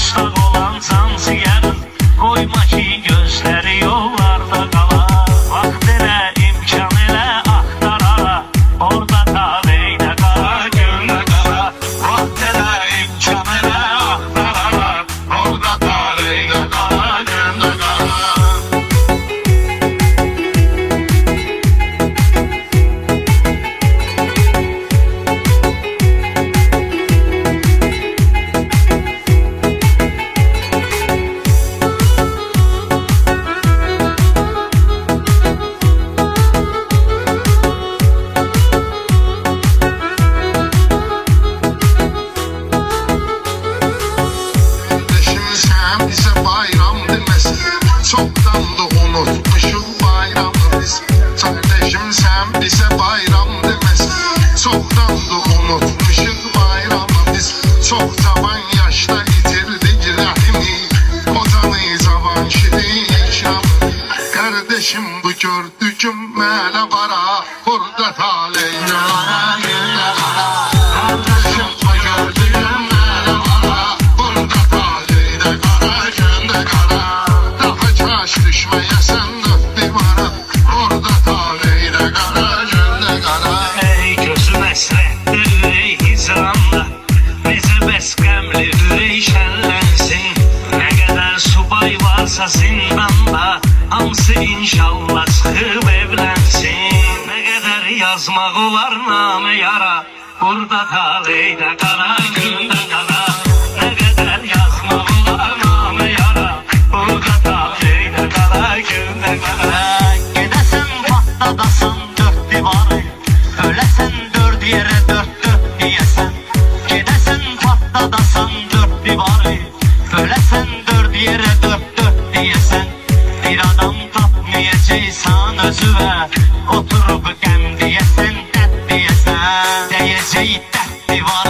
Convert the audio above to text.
Dustaq olan cansiyərin, qoyma ki gözləri yollarda qala. Vaxt elə, imkan elə, axtarara, orada taleydə qara, göldə qara. Vaxt elə, imkan elə, axtarara, orada taleydə qara, göldə qara. Bize bayram demesin, çoktan da unutmuşuz bayramı biz. Kardeşim sen bize bayram demesin, çoktan da unutmuşuz bayramı biz. Çok zaman yaşta yitirdik rahimi, kocanı zaman şirin şamı. Kardeşim bu gördüğüm mele bara, burada taleyne ara günde ara. Kardeşim bu gördüğüm mele bara, burada taleyde kara günde kara. Daha taş düşmeye sen dört divara, orada taleyde kara günde kara. Ey gözüm əsrətdə, ürək hicranda, necə bəs qəmli ürək şənlənsin. Nə qədər subay varsa zindanda, hamısı inşallah çıxıb evlənsin. Nə qədər yazmaq olar namə yara, burada taleydə qara, gündə qara. Nə qədər yazmaq olar namə yara, burada taleydə qara, gündə qara. Gedəsən patladasın dörd divarı, öləsən dörd yerə dörd deyəsən. Gedəsən patladasın dörd divarı, öləsən dörd yerə dörd deyəsən. Bir adam tapmayacaqsan özüvə, oturub qəm deyəsən, dərd deyəsən. Deyəcək dərd divar